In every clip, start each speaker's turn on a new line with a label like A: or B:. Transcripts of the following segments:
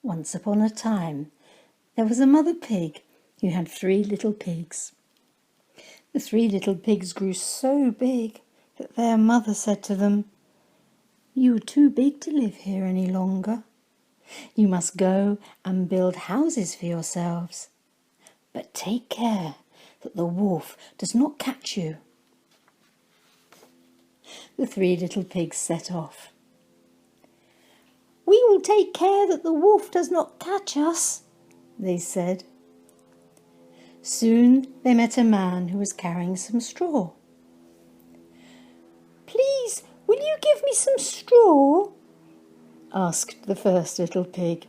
A: Once upon a time, there was a mother pig who had 3 little pigs. The 3 little pigs grew so big that their mother said to them, "You are too big to live here any longer. You must go and build houses for yourselves. But take care that the wolf does not catch you." The 3 little pigs set off. "We will take care that the wolf does not catch us," they said. Soon they met a man who was carrying some straw. "Please, will you give me some straw?" asked the first little pig.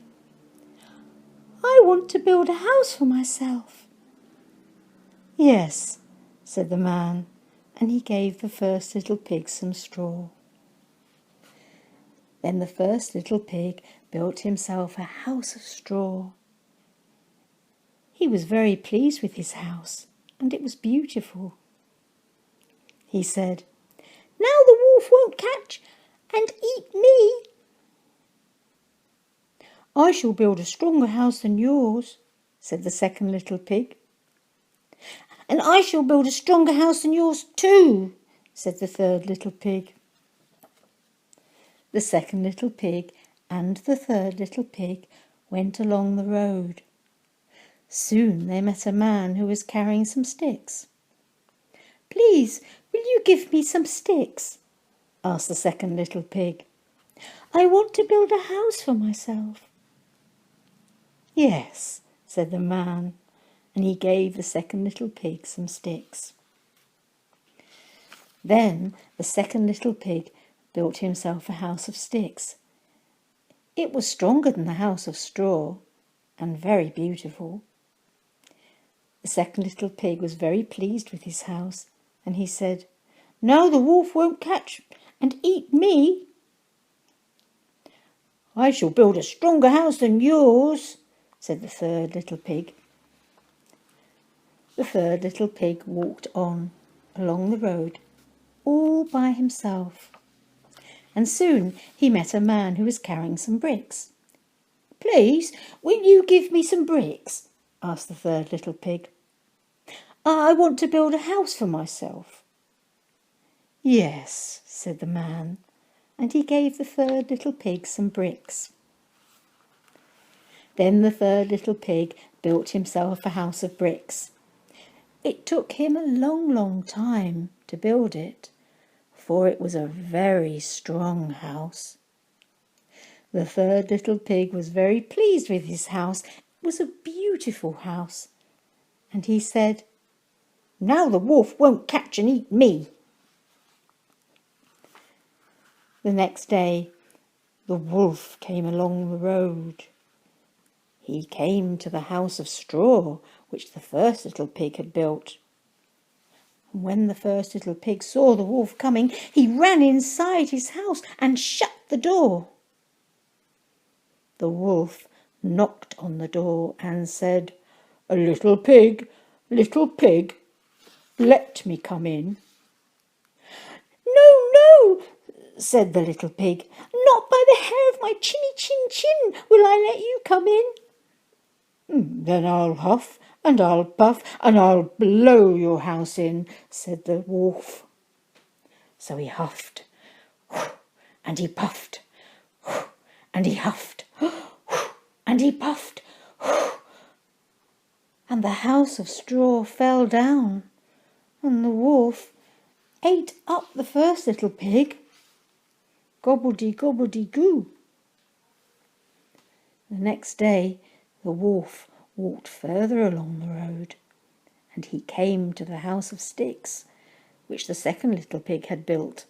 A: "I want to build a house for myself." "Yes," said the man, and he gave the first little pig some straw. Then the first little pig built himself a house of straw. He was very pleased with his house, and it was beautiful. He said, "Now the wolf won't catch and eat me." "I shall build a stronger house than yours," said the second little pig. "And I shall build a stronger house than yours too," said the third little pig. The second little pig and the third little pig went along the road. Soon they met a man who was carrying some sticks. "Please, will you give me some sticks?" asked the second little pig. "I want to build a house for myself." "Yes," said the man, and he gave the second little pig some sticks. Then the second little pig built himself a house of sticks. It was stronger than the house of straw, and very beautiful. The second little pig was very pleased with his house, and he said, "Now the wolf won't catch and eat me." "I shall build a stronger house than yours," said the third little pig. The third little pig walked on along the road all by himself, and soon he met a man who was carrying some bricks. "Please, will you give me some bricks?" asked the third little pig. "I want to build a house for myself." "Yes," said the man, and he gave the third little pig some bricks. Then the third little pig built himself a house of bricks. It took him a long, long time to build it, for it was a very strong house. The third little pig was very pleased with his house. It was a beautiful house, and he said, "Now the wolf won't catch and eat me." The next day, the wolf came along the road. He came to the house of straw which the first little pig had built. And when the first little pig saw the wolf coming, he ran inside his house and shut the door. The wolf knocked on the door and said, little pig, let me come in." "No, no," said the little pig, "not by the hair of my chinny chin chin will I let you come in." "Then I'll huff and I'll puff and I'll blow your house in," said the wolf. So he huffed, and he puffed, and he huffed, and he puffed, and the house of straw fell down, and the wolf ate up the first little pig. Gobbledy-gobbledy-goo. The next day the wolf walked further along the road, and he came to the house of sticks which the second little pig had built.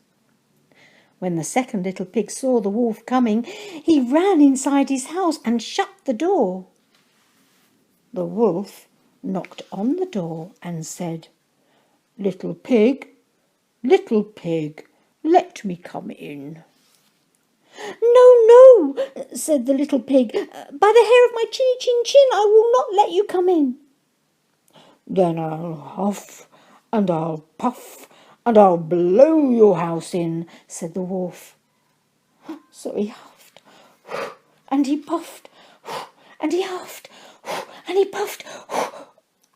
A: When the second little pig saw the wolf coming, he ran inside his house and shut the door. The wolf knocked on the door and said, little pig, let me come in." "No, no," said the little pig, "by the hair of my chinny chin chin I will not let you come in." "Then I'll huff and I'll puff and I'll blow your house in," said the wolf. So he huffed and he puffed and he huffed, and he puffed,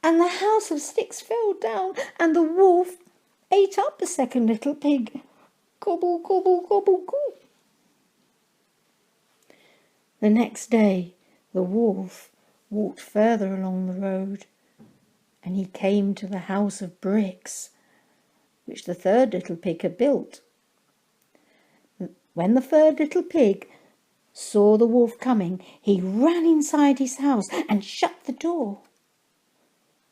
A: and the house of sticks fell down, and the wolf ate up the second little pig. Gobble, gobble, gobble, gobble. The next day, the wolf walked further along the road, and he came to the house of bricks, which the third little pig had built. When the third little pig saw the wolf coming, he ran inside his house and shut the door.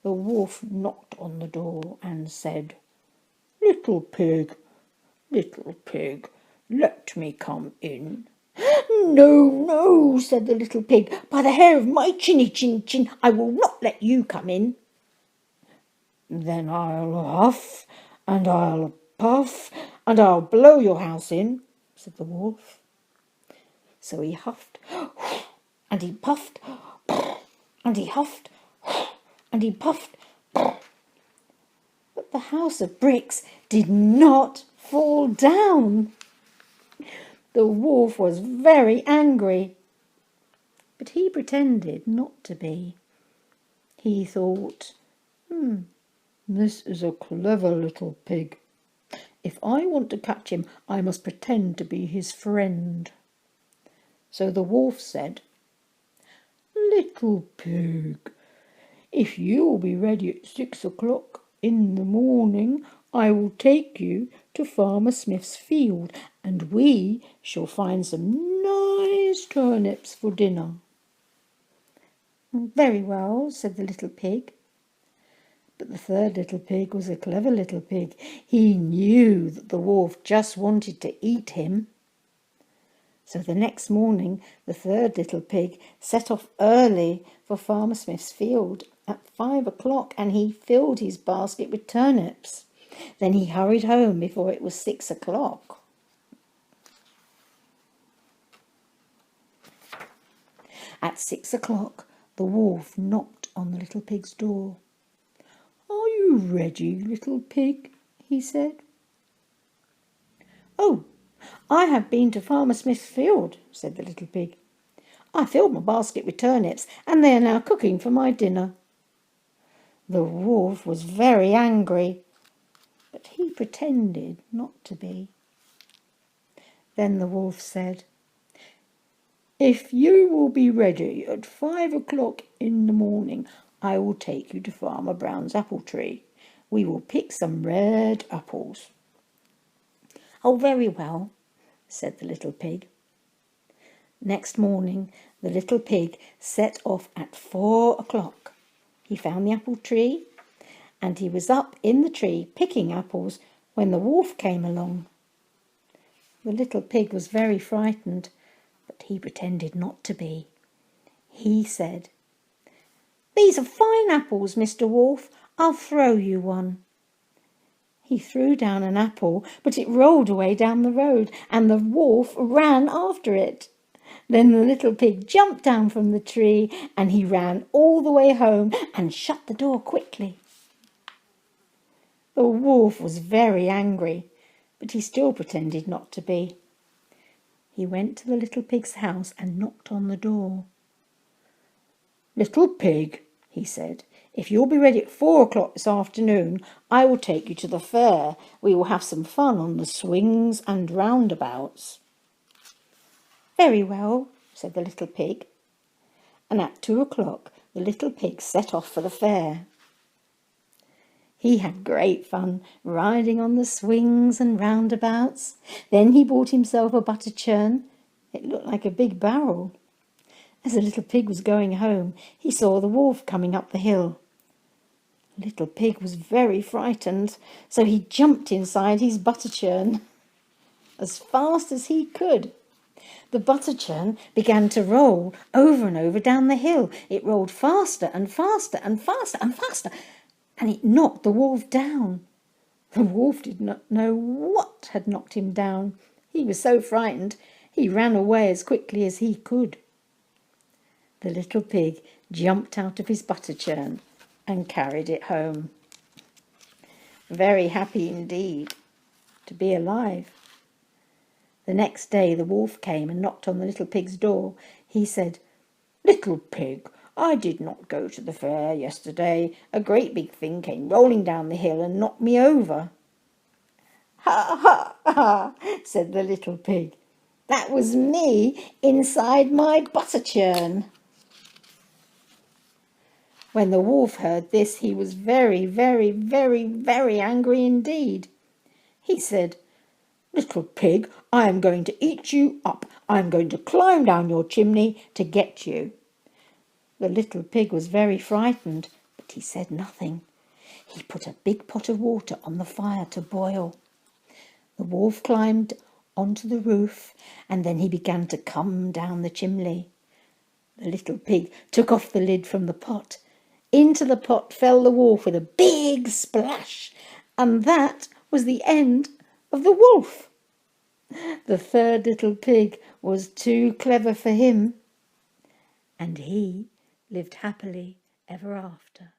A: The wolf knocked on the door and said, little pig, let me come in." "No, no," said the little pig, "by the hair of my chinny chin chin, I will not let you come in." "Then I'll huff, and I'll puff, and I'll blow your house in," said the wolf. So he huffed, and he puffed, and he huffed, and he puffed, but the house of bricks did not fall down. The wolf was very angry, but he pretended not to be. He thought, this is a clever little pig. If I want to catch him, I must pretend to be his friend. So the wolf said, "Little pig, if you will be ready at 6 o'clock in the morning, I will take you to Farmer Smith's field, and we shall find some nice turnips for dinner." "Very well," said the little pig. But the third little pig was a clever little pig. He knew that the wolf just wanted to eat him. So the next morning, the third little pig set off early for Farmer Smith's field at 5 o'clock, and he filled his basket with turnips. Then he hurried home before it was 6 o'clock. At 6 o'clock, the wolf knocked on the little pig's door. "Are you ready, little pig?" he said. "Oh, I have been to Farmer Smith's field," said the little pig. "I filled my basket with turnips, and they are now cooking for my dinner." The wolf was very angry, but he pretended not to be. Then the wolf said, "If you will be ready at 5 o'clock in the morning, I will take you to Farmer Brown's apple tree. We will pick some red apples." "Oh, very well," said the little pig. Next morning, the little pig set off at 4 o'clock. He found the apple tree, and he was up in the tree picking apples when the wolf came along. The little pig was very frightened, but he pretended not to be. He said, "These are fine apples, Mr. Wolf. I'll throw you one." He threw down an apple, but it rolled away down the road, and the wolf ran after it. Then the little pig jumped down from the tree, and he ran all the way home and shut the door quickly. The wolf was very angry, but he still pretended not to be. He went to the little pig's house and knocked on the door. "Little pig," he said, "if you'll be ready at 4 o'clock this afternoon, I will take you to the fair. We will have some fun on the swings and roundabouts." "Very well," said the little pig. And at 2 o'clock, the little pig set off for the fair. He had great fun riding on the swings and roundabouts. Then he bought himself a butter churn. It looked like a big barrel. As the little pig was going home, he saw the wolf coming up the hill. The little pig was very frightened, so he jumped inside his butter churn as fast as he could. The butter churn began to roll over and over down the hill. It rolled faster and faster and faster and faster, and it knocked the wolf down. The wolf did not know what had knocked him down. He was so frightened, he ran away as quickly as he could. The little pig jumped out of his butter churn and carried it home. Very happy indeed to be alive. The next day the wolf came and knocked on the little pig's door. He said, "Little pig, I did not go to the fair yesterday. A great big thing came rolling down the hill and knocked me over." "Ha, ha, ha," said the little pig. "That was me inside my butter churn." When the wolf heard this, he was very, very, very, very angry indeed. He said, "Little pig, I am going to eat you up. I am going to climb down your chimney to get you." The little pig was very frightened, but he said nothing. He put a big pot of water on the fire to boil. The wolf climbed onto the roof, and then he began to come down the chimney. The little pig took off the lid from the pot. Into the pot fell the wolf with a big splash, and that was the end of the wolf. The third little pig was too clever for him, and he lived happily ever after.